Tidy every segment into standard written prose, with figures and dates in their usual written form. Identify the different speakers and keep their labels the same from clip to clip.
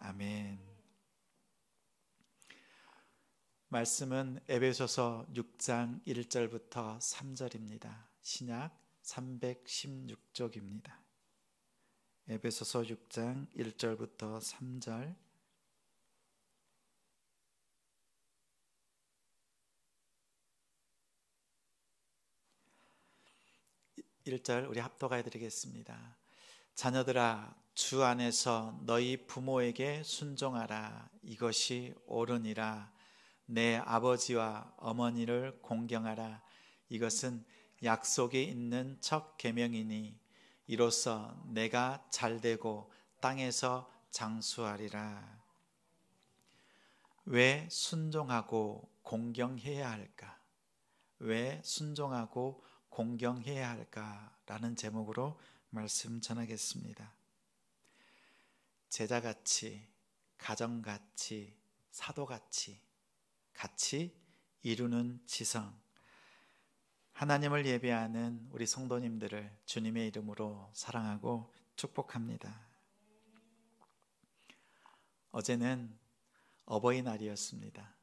Speaker 1: 아멘. 말씀은 에베소서 6장 1절부터 3절입니다. 신약 316쪽입니다. 에베소서 6장 1절부터 3절. 1절 우리 합독하여 드리겠습니다. 자녀들아, 주 안에서 너희 부모에게 순종하라. 이것이 옳으니라. 내 아버지와 어머니를 공경하라. 이것은 약속이 있는 첫 계명이니 이로써 내가 잘되고 땅에서 장수하리라. 왜 순종하고 공경해야 할까? 왜 순종하고 공경해야 할까라는 제목으로 말씀 전하겠습니다. 제자같이, 가정같이, 사도같이 같이 이루는 지성, 하나님을 예배하는 우리 성도님들을 주님의 이름으로 사랑하고 축복합니다. 어제는 어버이날이었습니다.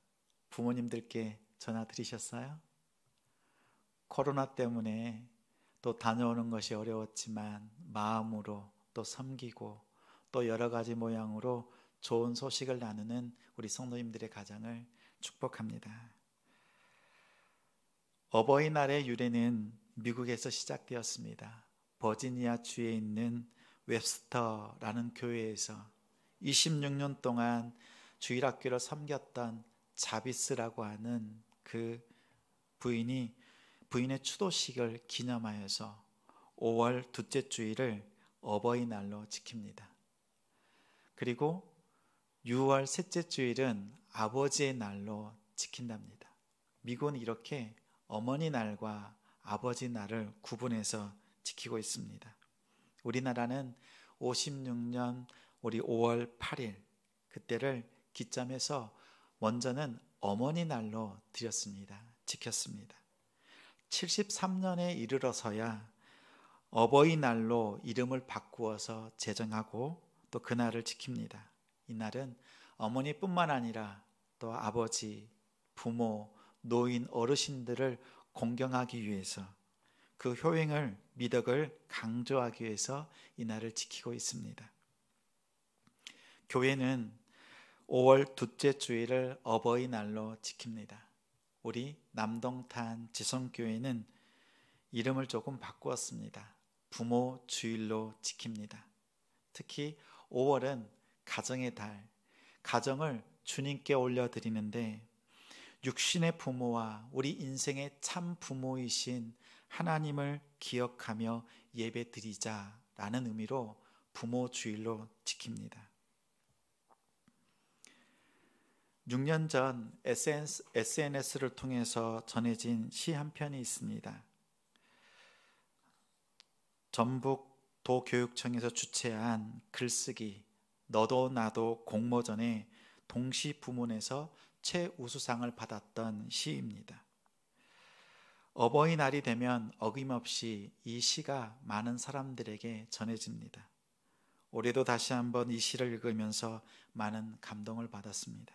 Speaker 1: 부모님들께 전화 드리셨어요? 코로나 때문에 또 다녀오는 것이 어려웠지만 마음으로 또 섬기고 또 여러 가지 모양으로 좋은 소식을 나누는 우리 성도님들의 가정을 축복합니다. 어버이날의 유래는 미국에서 시작되었습니다. 버지니아 주에 있는 웹스터라는 교회에서 26년 동안 주일학교를 섬겼던 자비스라고 하는 그 부인의 추도식을 기념하여서 5월 둘째 주일을 어버이날로 지킵니다. 그리고 6월 셋째 주일은 아버지의 날로 지킨답니다. 미국은 이렇게 어머니 날과 아버지 날을 구분해서 지키고 있습니다. 우리나라는 56년 우리 5월 8일 그때를 기점해서 먼저는 어머니 날로 드렸습니다. 지켰습니다. 73년에 이르러서야 어버이날로 이름을 바꾸어서 제정하고 또 그날을 지킵니다. 이날은 어머니뿐만 아니라 또 아버지, 부모, 노인, 어르신들을 공경하기 위해서 그 효행을, 미덕을 강조하기 위해서 이날을 지키고 있습니다. 교회는 5월 둘째 주일을 어버이날로 지킵니다. 우리 남동탄 지성교회는 이름을 조금 바꾸었습니다. 부모 주일로 지킵니다. 특히 5월은 가정의 달, 가정을 주님께 올려드리는데 육신의 부모와 우리 인생의 참 부모이신 하나님을 기억하며 예배 드리자라는 의미로 부모 주일로 지킵니다. 6년 전 SNS를 통해서 전해진 시 한 편이 있습니다. 전북도교육청에서 주최한 글쓰기 너도 나도 공모전에 동시 부문에서 최우수상을 받았던 시입니다. 어버이날이 되면 어김없이 이 시가 많은 사람들에게 전해집니다. 올해도 다시 한번 이 시를 읽으면서 많은 감동을 받았습니다.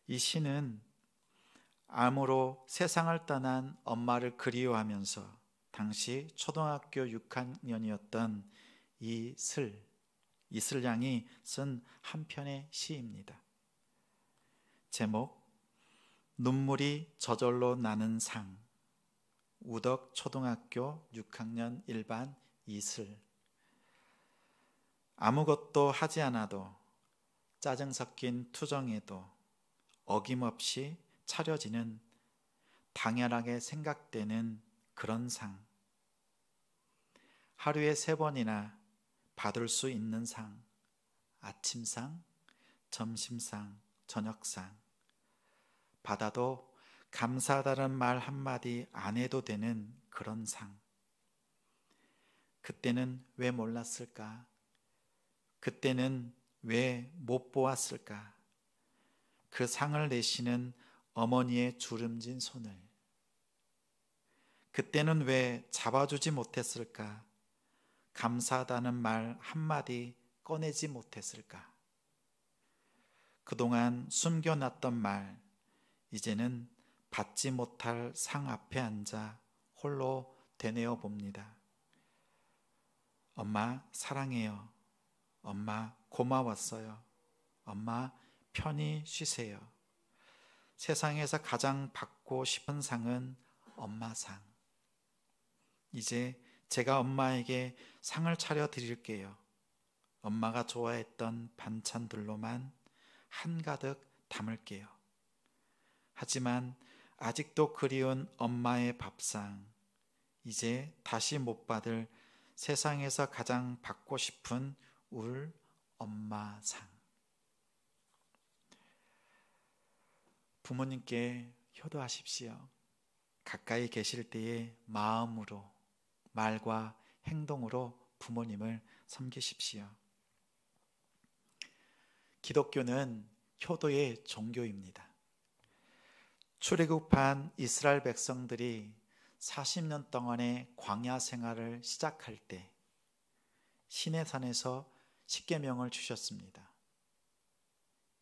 Speaker 1: 이 시는 암으로 세상을 떠난 엄마를 그리워하면서 당시 초등학교 6학년이었던 이슬 양이 쓴 한 편의 시입니다. 제목 눈물이 저절로 나는 상, 우덕 초등학교 6학년 1반 이슬. 아무것도 하지 않아도 짜증 섞인 투정에도 어김없이 차려지는 당연하게 생각되는 그런 상. 하루에 3번이나 받을 수 있는 상. 아침상, 점심상, 저녁상. 받아도 감사하다는 말 한마디 안 해도 되는 그런 상. 그때는 왜 몰랐을까? 그때는 왜 못 보았을까? 그 상을 내시는 어머니의 주름진 손을. 그때는 왜 잡아주지 못했을까? 감사하다는 말 한마디 꺼내지 못했을까? 그동안 숨겨놨던 말, 이제는 받지 못할 상 앞에 앉아 홀로 되뇌어 봅니다. 엄마 사랑해요. 엄마 고마웠어요. 엄마 편히 쉬세요. 세상에서 가장 받고 싶은 상은 엄마 상. 이제 제가 엄마에게 상을 차려 드릴게요. 엄마가 좋아했던 반찬들로만 한가득 담을게요. 하지만 아직도 그리운 엄마의 밥상, 이제 다시 못 받을 세상에서 가장 받고 싶은 울 엄마 상. 부모님께 효도하십시오. 가까이 계실 때의 마음으로, 말과 행동으로 부모님을 섬기십시오. 기독교는 효도의 종교입니다. 출애굽한 이스라엘 백성들이 40년 동안의 광야 생활을 시작할 때 시내산에서 십계명을 주셨습니다.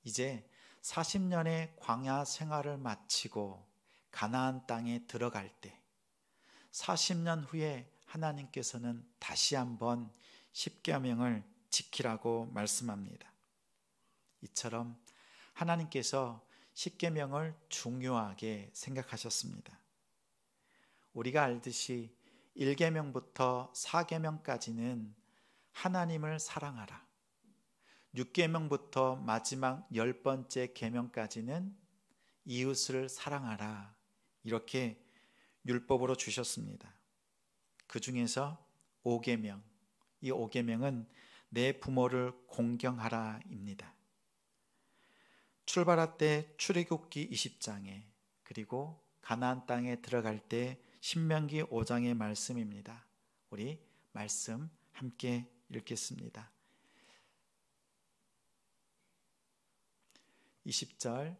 Speaker 1: 이제 40년의 광야 생활을 마치고 가나안 땅에 들어갈 때 40년 후에 하나님께서는 다시 한번 십계명을 지키라고 말씀합니다. 이처럼 하나님께서 십계명을 중요하게 생각하셨습니다. 우리가 알듯이 1계명부터 4계명까지는 하나님을 사랑하라, 6계명부터 마지막 10번째 계명까지는 이웃을 사랑하라, 이렇게 율법으로 주셨습니다. 그 중에서 5계명, 이 5계명은 내 부모를 공경하라입니다. 출발할 때 출애굽기 20장에, 그리고 가나안 땅에 들어갈 때 신명기 5장의 말씀입니다. 우리 말씀 함께 읽겠습니다. 20절,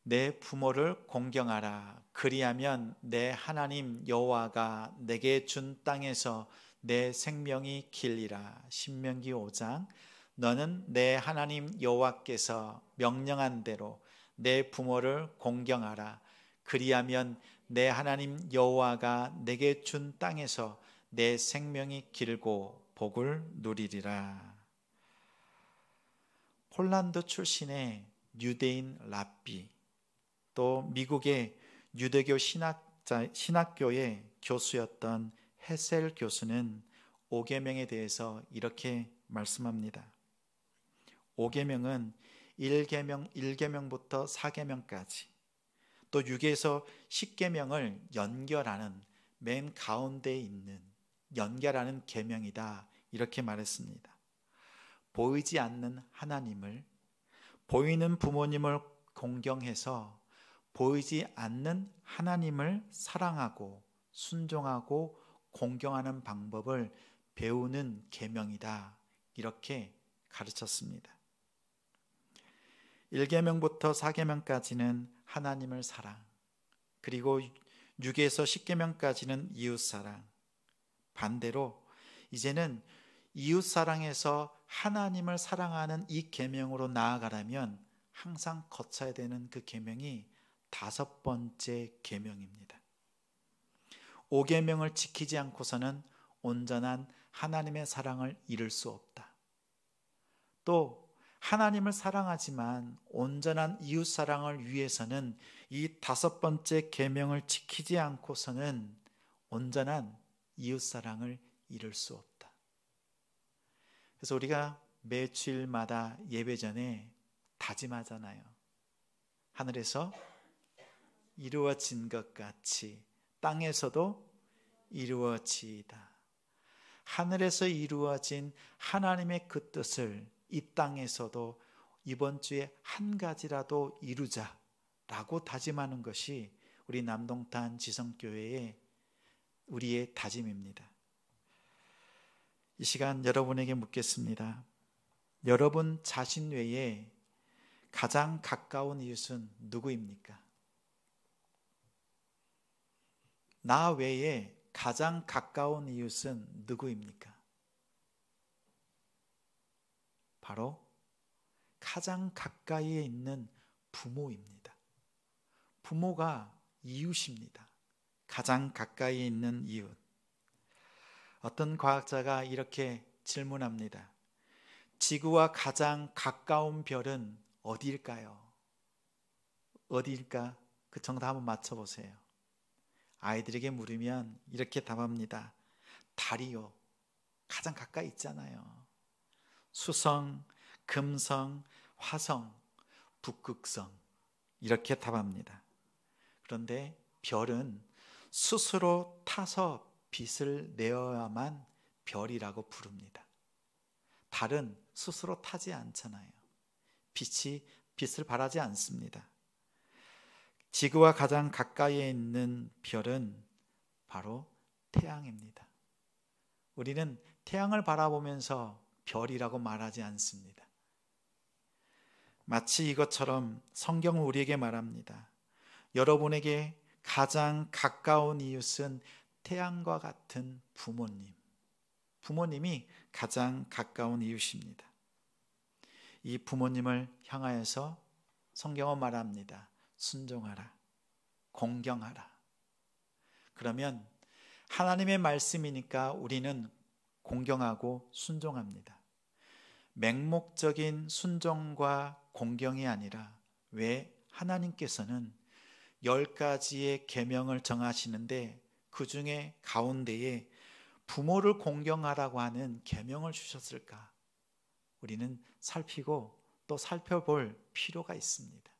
Speaker 1: 내 부모를 공경하라. 그리하면 내 하나님 여호와가 내게 준 땅에서 내 생명이 길리라. 신명기 5장, 너는 내 하나님 여호와께서 명령한 대로 내 부모를 공경하라. 그리하면 내 하나님 여호와가 내게 준 땅에서 내 생명이 길고 복을 누리리라. 폴란드 출신의 유대인 랍비, 또 미국의 유대교 신학교의 교수였던 헤셀 교수는 5계명에 대해서 이렇게 말씀합니다. 5계명은 1계명부터 4계명까지, 또 6에서 10계명을 연결하는 맨 가운데에 있는 연결하는 계명이다, 이렇게 말했습니다. 보이지 않는 하나님을, 보이는 부모님을 공경해서 보이지 않는 하나님을 사랑하고 순종하고 공경하는 방법을 배우는 계명이다, 이렇게 가르쳤습니다. 1계명부터 4계명까지는 하나님을 사랑, 그리고 6에서 10계명까지는 이웃사랑. 반대로 이제는 이웃사랑에서 하나님을 사랑하는 이 계명으로 나아가려면 항상 거쳐야 되는 그 계명이 5번째 계명입니다. 5계명을 지키지 않고서는 온전한 하나님의 사랑을 이룰 수 없다. 또 하나님을 사랑하지만 온전한 이웃 사랑을 위해서는 이 5번째 계명을 지키지 않고서는 온전한 이웃 사랑을 이룰 수 없다. 그래서 우리가 매 주일마다 예배 전에 다짐하잖아요. 하늘에서 이루어진 것 같이 땅에서도 이루어지이다. 하늘에서 이루어진 하나님의 그 뜻을 이 땅에서도 이번 주에 한 가지라도 이루자라고 다짐하는 것이 우리 남동탄 지성교회의 우리의 다짐입니다. 이 시간 여러분에게 묻겠습니다. 여러분 자신 외에 가장 가까운 이웃은 누구입니까? 나 외에 가장 가까운 이웃은 누구입니까? 바로 가장 가까이에 있는 부모입니다. 부모가 이웃입니다. 가장 가까이에 있는 이웃. 어떤 과학자가 이렇게 질문합니다. 지구와 가장 가까운 별은 어디일까요? 어디일까? 그 정답 한번 맞춰보세요. 아이들에게 물으면 이렇게 답합니다. 달이요. 가장 가까이 있잖아요. 수성, 금성, 화성, 북극성 이렇게 답합니다. 그런데 별은 스스로 타서 빛을 내어야만 별이라고 부릅니다. 달은 스스로 타지 않잖아요. 빛을 발하지 않습니다. 지구와 가장 가까이에 있는 별은 바로 태양입니다. 우리는 태양을 바라보면서 별이라고 말하지 않습니다. 마치 이것처럼 성경은 우리에게 말합니다. 여러분에게 가장 가까운 이웃은 태양과 같은 부모님. 부모님이 가장 가까운 이웃입니다. 이 부모님을 향하여서 성경은 말합니다. 순종하라, 공경하라. 그러면 하나님의 말씀이니까 우리는 공경하고 순종합니다. 맹목적인 순종과 공경이 아니라 왜 하나님께서는 10가지의 계명을 정하시는데 그 중에 가운데에 부모를 공경하라고 하는 계명을 주셨을까? 우리는 살피고 또 살펴볼 필요가 있습니다.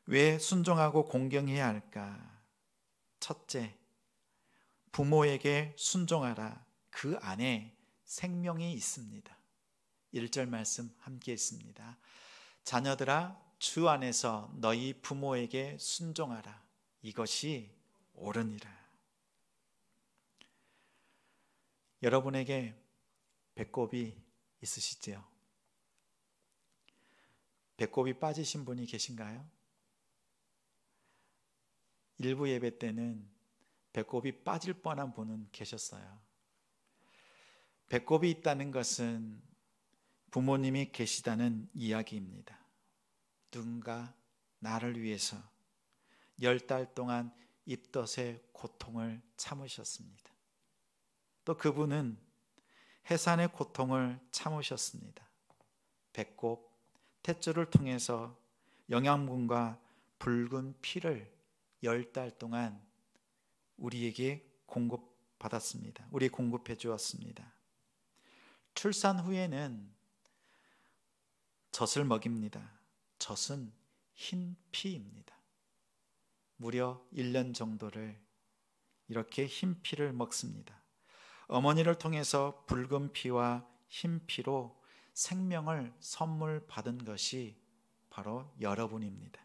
Speaker 1: 왜 순종하고 공경해야 할까? 첫째, 부모에게 순종하라. 그 안에 생명이 있습니다. 1절 말씀 함께 있습니다. 자녀들아, 주 안에서 너희 부모에게 순종하라. 이것이 옳으니라. 여러분에게 배꼽이 있으시지요? 배꼽이 빠지신 분이 계신가요? 일부 예배 때는 배꼽이 빠질 뻔한 분은 계셨어요. 배꼽이 있다는 것은 부모님이 계시다는 이야기입니다. 누군가 나를 위해서 10달 동안 입덧의 고통을 참으셨습니다. 또 그분은 해산의 고통을 참으셨습니다. 배꼽, 탯줄을 통해서 영양분과 붉은 피를 10달 동안 우리에게 공급받았습니다. 우리 공급해 주었습니다. 출산 후에는 젖을 먹입니다. 젖은 흰 피입니다. 무려 1년 정도를 이렇게 흰 피를 먹습니다. 어머니를 통해서 붉은 피와 흰 피로 생명을 선물 받은 것이 바로 여러분입니다.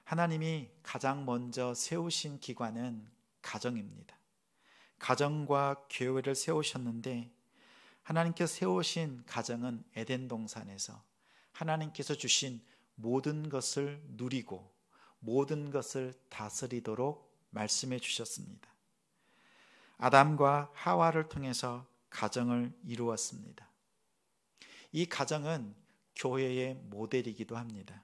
Speaker 1: 하나님이 가장 먼저 세우신 기관은 가정입니다. 가정과 교회를 세우셨는데 하나님께서 세우신 가정은 에덴 동산에서 하나님께서 주신 모든 것을 누리고 모든 것을 다스리도록 말씀해 주셨습니다. 아담과 하와를 통해서 가정을 이루었습니다. 이 가정은 교회의 모델이기도 합니다.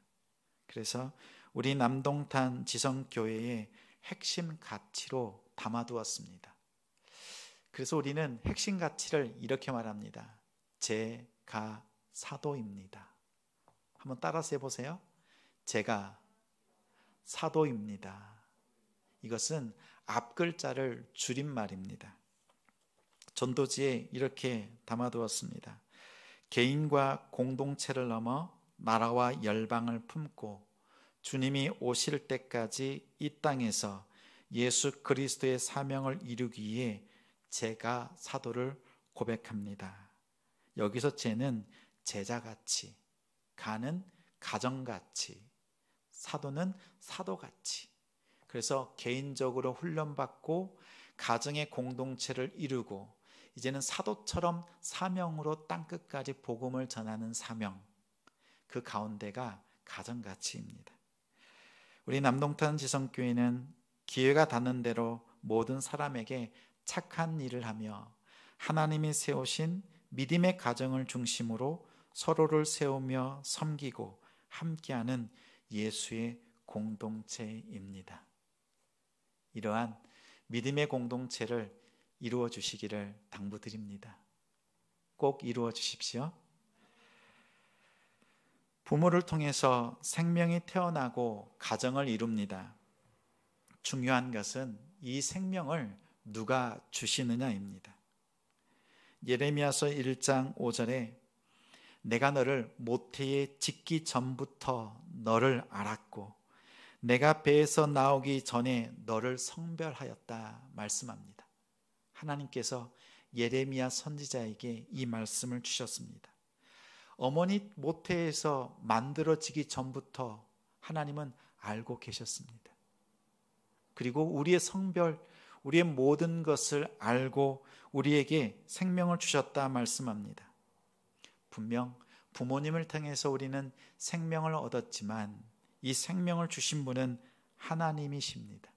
Speaker 1: 그래서 우리 남동탄 지성교회의 핵심 가치로 담아두었습니다. 그래서 우리는 핵심 가치를 이렇게 말합니다. 제가 사도입니다. 한번 따라서 해보세요. 제가 사도입니다. 이것은 앞글자를 줄인 말입니다. 전도지에 이렇게 담아두었습니다. 개인과 공동체를 넘어 나라와 열방을 품고 주님이 오실 때까지 이 땅에서 예수 그리스도의 사명을 이루기 위해 제가 사도를 고백합니다. 여기서 제는 제자가치, 가는 가정가치, 사도는 사도가치. 그래서 개인적으로 훈련받고 가정의 공동체를 이루고 이제는 사도처럼 사명으로 땅끝까지 복음을 전하는 사명, 그 가운데가 가정가치입니다. 우리 남동탄 지성교회는 기회가 닿는 대로 모든 사람에게 착한 일을 하며 하나님이 세우신 믿음의 가정을 중심으로 서로를 세우며 섬기고 함께하는 예수의 공동체입니다. 이러한 믿음의 공동체를 이루어 주시기를 당부드립니다. 꼭 이루어 주십시오. 부모를 통해서 생명이 태어나고 가정을 이룹니다. 중요한 것은 이 생명을 누가 주시느냐입니다. 예레미야서 1장 5절에 내가 너를 모태에 짓기 전부터 너를 알았고 내가 배에서 나오기 전에 너를 성별하였다 말씀합니다. 하나님께서 예레미야 선지자에게 이 말씀을 주셨습니다. 어머니 모태에서 만들어지기 전부터 하나님은 알고 계셨습니다. 그리고 우리의 성별, 우리의 모든 것을 알고 우리에게 생명을 주셨다 말씀합니다. 분명 부모님을 통해서 우리는 생명을 얻었지만 이 생명을 주신 분은 하나님이십니다.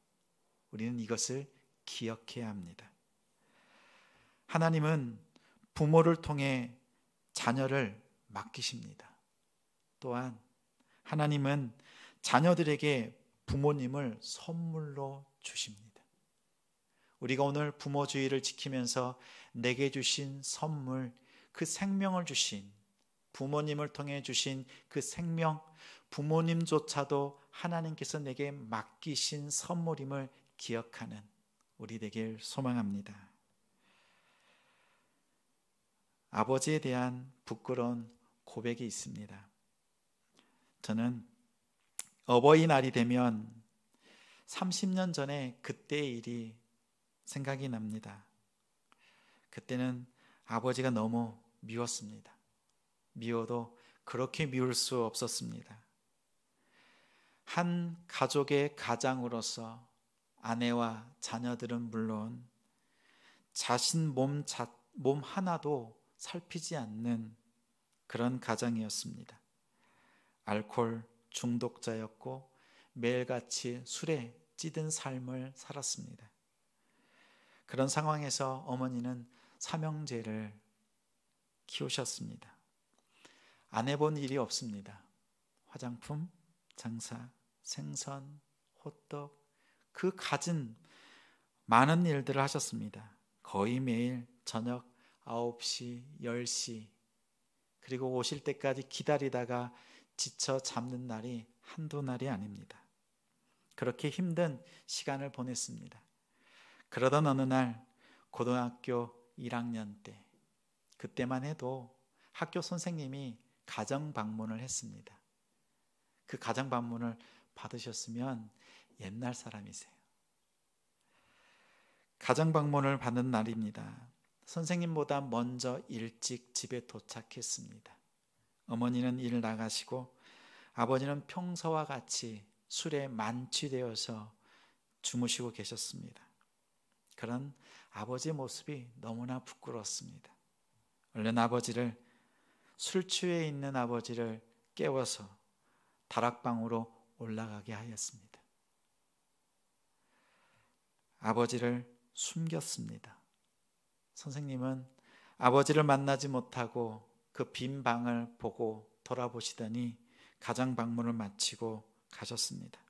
Speaker 1: 우리는 이것을 기억해야 합니다. 하나님은 부모를 통해 자녀를 맡기십니다. 또한 하나님은 자녀들에게 부모님을 선물로 주십니다. 우리가 오늘 부모주의를 지키면서 내게 주신 선물, 그 생명을 주신 부모님을 통해 주신 그 생명, 부모님조차도 하나님께서 내게 맡기신 선물임을 기억하는 우리 되길 소망합니다. 아버지에 대한 부끄러운 고백이 있습니다. 저는 어버이날이 되면 30년 전에 그때의 일이 생각이 납니다. 그때는 아버지가 너무 미웠습니다. 미워도 그렇게 미울 수 없었습니다. 한 가족의 가장으로서 아내와 자녀들은 물론 자신 몸 하나도 살피지 않는 그런 가장이었습니다. 알코올 중독자였고 매일같이 술에 찌든 삶을 살았습니다. 그런 상황에서 어머니는 삼형제를 키우셨습니다. 안 해본 일이 없습니다. 화장품, 장사, 생선, 호떡, 그 갖은 많은 일들을 하셨습니다. 거의 매일 저녁 9시, 10시 그리고 오실 때까지 기다리다가 지쳐 잠든 날이 한두 날이 아닙니다. 그렇게 힘든 시간을 보냈습니다. 그러던 어느 날 고등학교 1학년 때 그때만 해도 학교 선생님이 가정 방문을 했습니다. 그 가정 방문을 받으셨으면 옛날 사람이세요. 가정 방문을 받는 날입니다. 선생님보다 먼저 일찍 집에 도착했습니다. 어머니는 일 나가시고 아버지는 평소와 같이 술에 만취되어서 주무시고 계셨습니다. 그런 아버지의 모습이 너무나 부끄러웠습니다. 얼른 술 취해 있는 아버지를 깨워서 다락방으로 올라가게 하였습니다. 아버지를 숨겼습니다. 선생님은 아버지를 만나지 못하고 그 빈 방을 보고 돌아보시더니 가정 방문을 마치고 가셨습니다.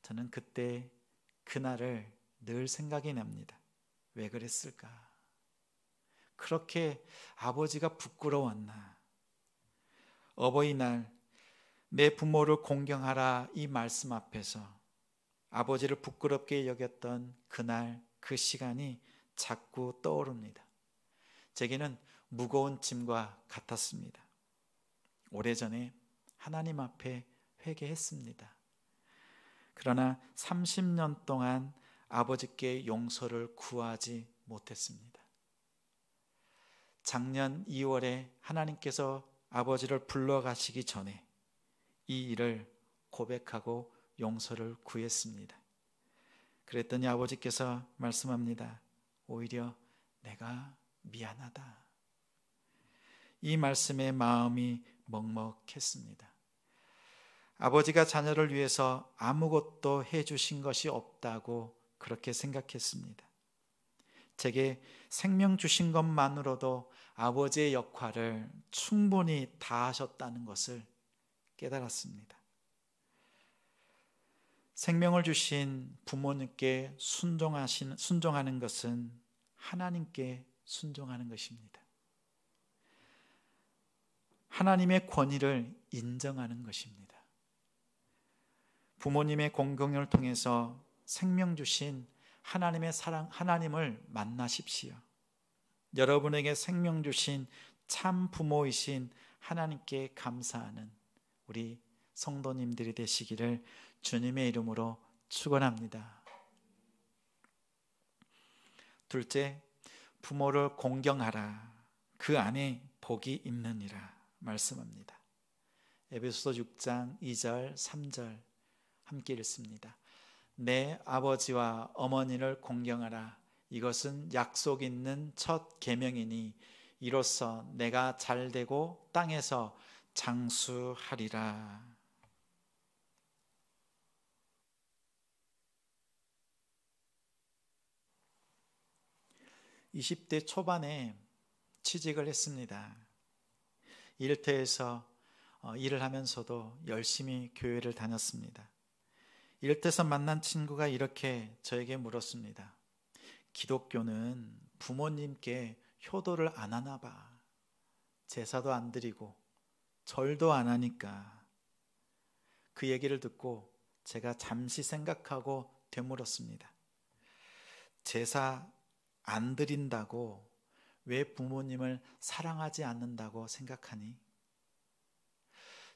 Speaker 1: 저는 그때 그날을 늘 생각이 납니다. 왜 그랬을까? 그렇게 아버지가 부끄러웠나? 어버이날 내 부모를 공경하라 이 말씀 앞에서 아버지를 부끄럽게 여겼던 그날 그 시간이 자꾸 떠오릅니다. 제게는 무거운 짐과 같았습니다. 오래전에 하나님 앞에 회개했습니다. 그러나 30년 동안 아버지께 용서를 구하지 못했습니다. 작년 2월에 하나님께서 아버지를 불러가시기 전에 이 일을 고백하고 용서를 구했습니다. 그랬더니 아버지께서 말씀합니다. 오히려 내가 미안하다. 이 말씀에 마음이 먹먹했습니다. 아버지가 자녀를 위해서 아무것도 해주신 것이 없다고 그렇게 생각했습니다. 제게 생명 주신 것만으로도 아버지의 역할을 충분히 다하셨다는 것을 깨달았습니다. 생명을 주신 부모님께 순종하는 것은 하나님께 순종하는 것입니다. 하나님의 권위를 인정하는 것입니다. 부모님의 공경을 통해서 생명 주신 하나님의 사랑, 하나님을 만나십시오. 여러분에게 생명 주신 참 부모이신 하나님께 감사하는 우리 성도님들이 되시기를 주님의 이름으로 축원합니다. 둘째, 부모를 공경하라. 그 안에 복이 있느니라 말씀합니다. 에베소서 6장 2절 3절 함께 읽습니다. 내 아버지와 어머니를 공경하라. 이것은 약속 있는 첫 계명이니 이로써 내가 잘되고 땅에서 장수하리라. 20대 초반에 취직을 했습니다. 일터에서 일을 하면서도 열심히 교회를 다녔습니다. 일터에서 만난 친구가 이렇게 저에게 물었습니다. 기독교는 부모님께 효도를 안 하나 봐. 제사도 안 드리고 절도 안 하니까. 그 얘기를 듣고 제가 잠시 생각하고 되물었습니다. 제사 안 드린다고 왜 부모님을 사랑하지 않는다고 생각하니?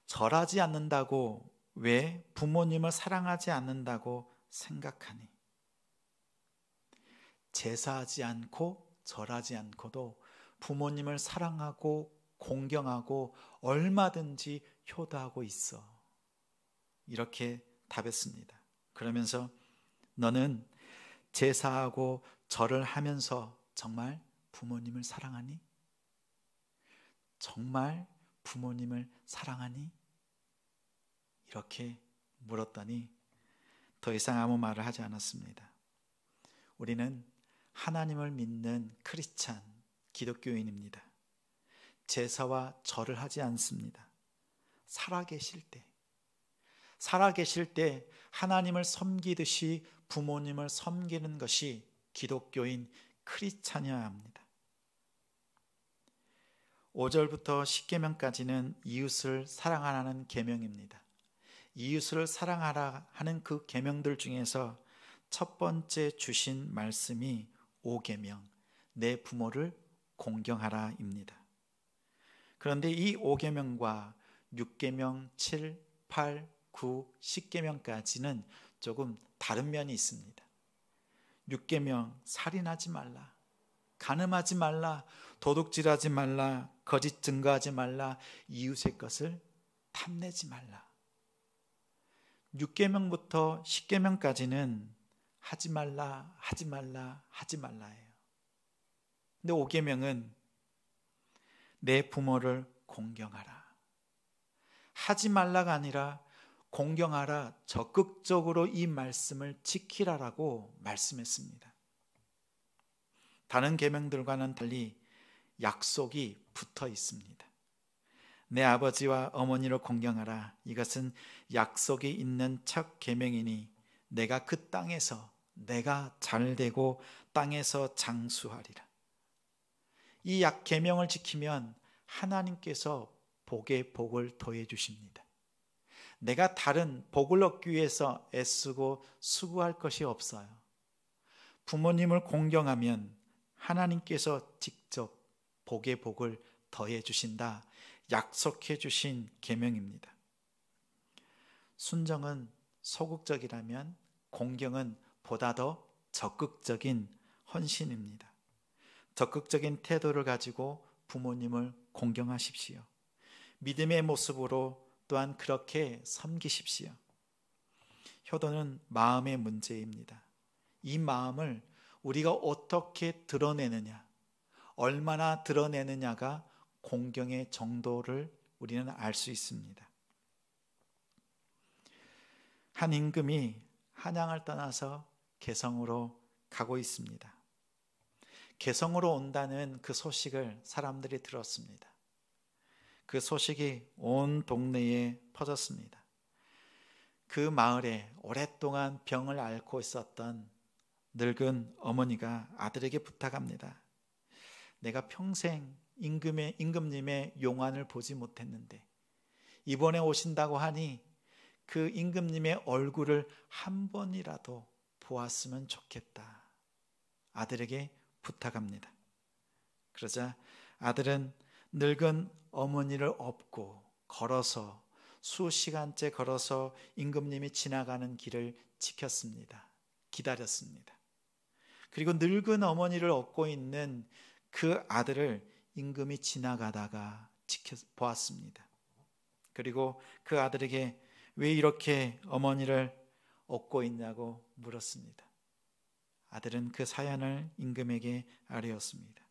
Speaker 1: 절하지 않는다고 왜 부모님을 사랑하지 않는다고 생각하니? 제사하지 않고 절하지 않고도 부모님을 사랑하고 공경하고 얼마든지 효도하고 있어. 이렇게 답했습니다. 그러면서 너는 제사하고 절을 하면서 정말 부모님을 사랑하니? 정말 부모님을 사랑하니? 이렇게 물었더니 더 이상 아무 말을 하지 않았습니다. 우리는 하나님을 믿는 크리스찬 기독교인입니다. 제사와 절을 하지 않습니다. 살아계실 때 하나님을 섬기듯이 부모님을 섬기는 것이 기독교인 크리스찬이어야 합니다. 5절부터 10계명까지는 이웃을 사랑하라는 계명입니다. 이웃을 사랑하라 하는 그 계명들 중에서 첫 번째 주신 말씀이 5계명, 내 부모를 공경하라입니다. 그런데 이 5계명과 6계명, 7, 8, 9, 10계명까지는 조금 다른 면이 있습니다. 6계명, 살인하지 말라, 간음하지 말라, 도둑질하지 말라, 거짓 증거하지 말라, 이웃의 것을 탐내지 말라. 6계명부터 10계명까지는 하지 말라, 하지 말라, 하지 말라예요. 근데 5계명은 내 부모를 공경하라. 하지 말라가 아니라 공경하라, 적극적으로 이 말씀을 지키라라고 말씀했습니다. 다른 계명들과는 달리 약속이 붙어 있습니다. 내 아버지와 어머니를 공경하라. 이것은 약속이 있는 첫 계명이니 내가 그 땅에서 내가 잘되고 땅에서 장수하리라. 이 계명을 지키면 하나님께서 복에 복을 더해 주십니다. 내가 다른 복을 얻기 위해서 애쓰고 수고할 것이 없어요. 부모님을 공경하면 하나님께서 직접 복의 복을 더해 주신다. 약속해 주신 계명입니다. 순정은 소극적이라면 공경은 보다 더 적극적인 헌신입니다. 적극적인 태도를 가지고 부모님을 공경하십시오. 믿음의 모습으로 또한 그렇게 섬기십시오. 효도는 마음의 문제입니다. 이 마음을 우리가 어떻게 드러내느냐, 얼마나 드러내느냐가 공경의 정도를 우리는 알 수 있습니다. 한 임금이 한양을 떠나서 개성으로 가고 있습니다. 개성으로 온다는 그 소식을 사람들이 들었습니다. 그 소식이 온 동네에 퍼졌습니다. 그 마을에 오랫동안 병을 앓고 있었던 늙은 어머니가 아들에게 부탁합니다. 내가 평생 임금님의 용안을 보지 못했는데 이번에 오신다고 하니 그 임금님의 얼굴을 한 번이라도 보았으면 좋겠다. 아들에게 부탁합니다. 그러자 아들은 늙은 어머니를 업고 걸어서 수시간째 걸어서 임금님이 지나가는 길을 지켰습니다. 기다렸습니다. 그리고 늙은 어머니를 업고 있는 그 아들을 임금이 지나가다가 보았습니다. 그리고 그 아들에게 왜 이렇게 어머니를 업고 있냐고 물었습니다. 아들은 그 사연을 임금에게 아뢰었습니다.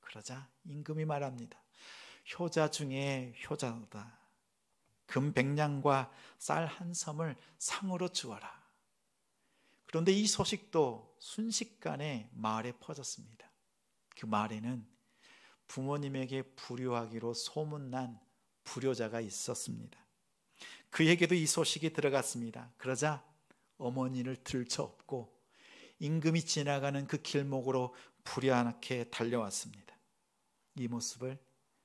Speaker 1: 그러자 임금이 말합니다. 효자 중에 효자다. 금 100냥과 쌀 한 섬을 상으로 주어라. 그런데 이 소식도 순식간에 마을에 퍼졌습니다. 그 마을에는 부모님에게 불효하기로 소문난 불효자가 있었습니다. 그에게도 이 소식이 들어갔습니다. 그러자 어머니를 들쳐업고 임금이 지나가는 그 길목으로 불효하게 달려왔습니다. 이 모습을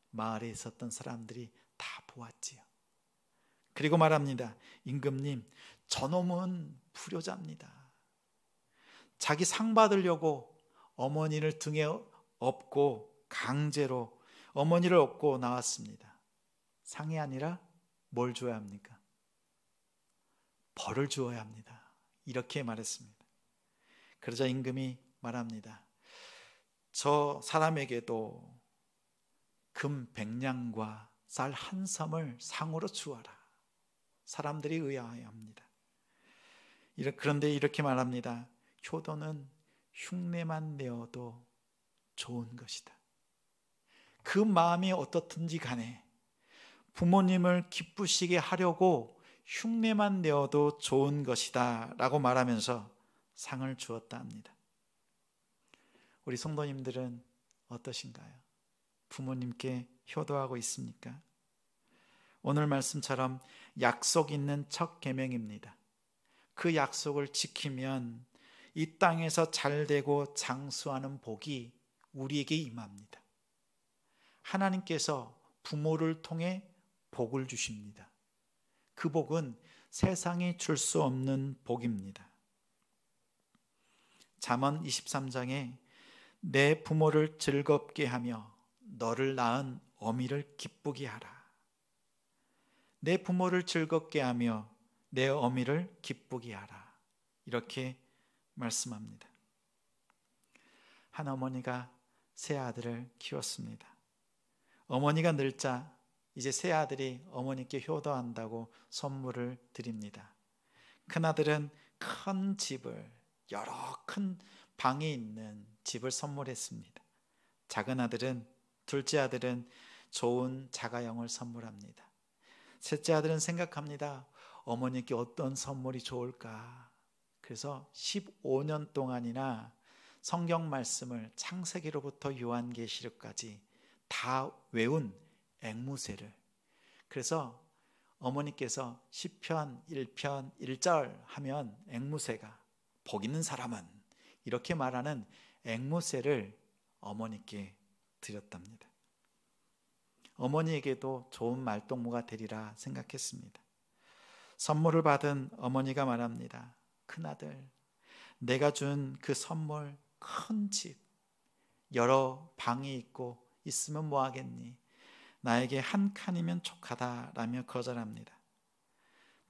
Speaker 1: 마을에 있었던 사람들이 다 보았지요. 그리고 말합니다. 임금님, 저놈은 불효자입니다. 자기 상 받으려고 어머니를 등에 업고 강제로 어머니를 업고 나왔습니다. 상이 아니라 뭘 줘야 합니까? 벌을 주어야 합니다. 이렇게 말했습니다. 그러자 임금이 말합니다. 저 사람에게도 금 100냥과 쌀 한 섬을 상으로 주어라. 사람들이 의아해합니다. 그런데 이렇게 말합니다. 효도는 흉내만 내어도 좋은 것이다. 그 마음이 어떻든지 간에 부모님을 기쁘시게 하려고 흉내만 내어도 좋은 것이다 라고 말하면서 상을 주었다 합니다. 우리 성도님들은 어떠신가요? 부모님께 효도하고 있습니까? 오늘 말씀처럼 약속 있는 첫 계명입니다. 그 약속을 지키면 이 땅에서 잘되고 장수하는 복이 우리에게 임합니다. 하나님께서 부모를 통해 복을 주십니다. 그 복은 세상이 줄 수 없는 복입니다. 잠언 23장에 내 부모를 즐겁게 하며 너를 낳은 어미를 기쁘게 하라. 내 부모를 즐겁게 하며 내 어미를 기쁘게 하라. 이렇게 말씀합니다. 한 어머니가 세 아들을 키웠습니다. 어머니가 늙자 이제 세 아들이 어머니께 효도한다고 선물을 드립니다. 큰아들은 큰 집을, 여러 큰 방이 있는 집을 선물했습니다. 작은 아들은, 둘째 아들은 좋은 자가용을 선물합니다. 셋째 아들은 생각합니다. 어머니께 어떤 선물이 좋을까? 그래서 15년 동안이나 성경 말씀을 창세기로부터 요한계시록까지 다 외운 앵무새를, 그래서 어머니께서 시편 1편 1절 하면 앵무새가, 복 있는 사람은, 이렇게 말하는 앵무새를 어머니께 드렸답니다. 어머니에게도 좋은 말동무가 되리라 생각했습니다. 선물을 받은 어머니가 말합니다. 큰아들, 내가 준 그 선물, 큰 집, 여러 방이 있고 있으면 뭐하겠니? 나에게 한 칸이면 족하다라며 거절합니다.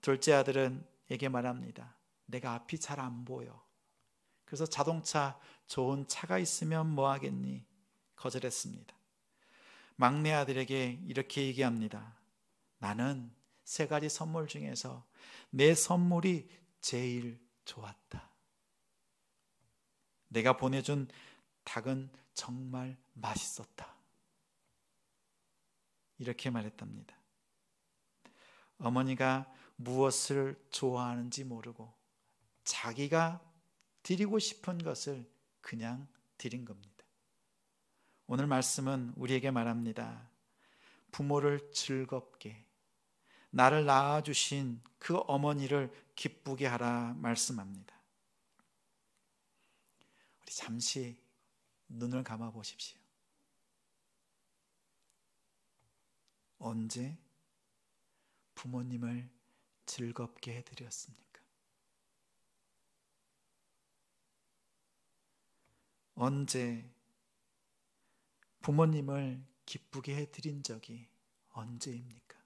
Speaker 1: 둘째 아들은 에게 말합니다. 내가 앞이 잘 안 보여. 그래서 자동차, 좋은 차가 있으면 뭐하겠니? 거절했습니다. 막내 아들에게 이렇게 얘기합니다. 나는 세 가지 선물 중에서 내 선물이 제일 좋았다. 내가 보내준 닭은 정말 맛있었다. 이렇게 말했답니다. 어머니가 무엇을 좋아하는지 모르고 자기가 드리고 싶은 것을 그냥 드린 겁니다. 오늘 말씀은 우리에게 말합니다. 부모를 즐겁게, 나를 낳아주신 그 어머니를 기쁘게 하라 말씀합니다. 우리 잠시 눈을 감아 보십시오. 언제 부모님을 즐겁게 해드렸습니까? 언제 부모님을 기쁘게 해드린 적이 언제입니까?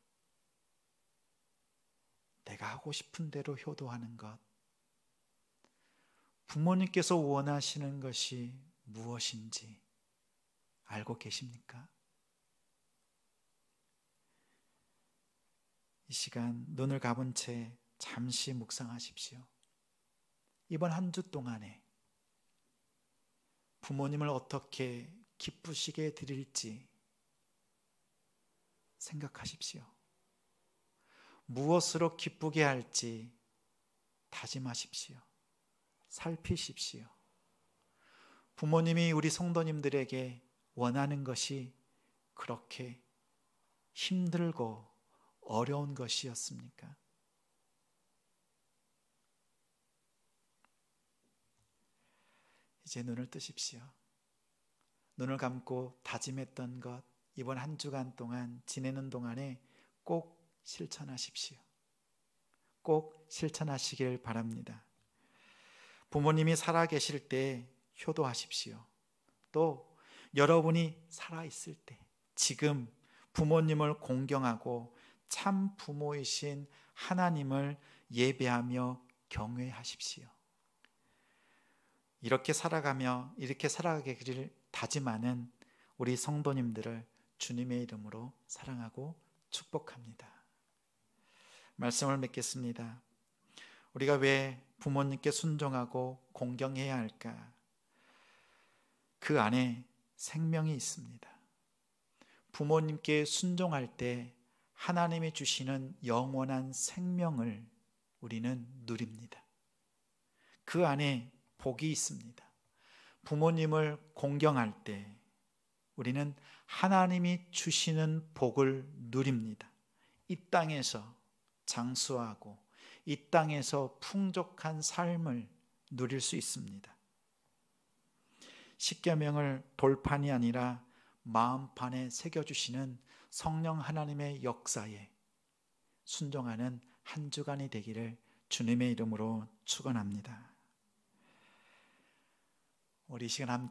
Speaker 1: 내가 하고 싶은 대로 효도하는 것, 부모님께서 원하시는 것이 무엇인지 알고 계십니까? 이 시간 눈을 감은 채 잠시 묵상하십시오. 이번 한 주 동안에 부모님을 어떻게 기쁘시게 드릴지 생각하십시오. 무엇으로 기쁘게 할지 다짐하십시오. 살피십시오. 부모님이 우리 성도님들에게 원하는 것이 그렇게 힘들고 어려운 것이었습니까? 이제 눈을 뜨십시오. 눈을 감고 다짐했던 것, 이번 한 주간 동안 지내는 동안에 꼭 실천하십시오. 꼭 실천하시길 바랍니다. 부모님이 살아계실 때 효도하십시오. 또 여러분이 살아있을 때 지금 부모님을 공경하고 참 부모이신 하나님을 예배하며 경외하십시오. 이렇게 살아가며 이렇게 살아가기를 다짐하는 우리 성도님들을 주님의 이름으로 사랑하고 축복합니다. 말씀을 맺겠습니다. 우리가 왜 부모님께 순종하고 공경해야 할까? 그 안에 생명이 있습니다. 부모님께 순종할 때 하나님이 주시는 영원한 생명을 우리는 누립니다. 그 안에 복이 있습니다. 부모님을 공경할 때 우리는 하나님이 주시는 복을 누립니다. 이 땅에서 장수하고 이 땅에서 풍족한 삶을 누릴 수 있습니다. 십계명을 돌판이 아니라 마음판에 새겨주시는 성령 하나님의 역사에 순종하는 한 주간이 되기를 주님의 이름으로 축원합니다. 우리 이 시간 함께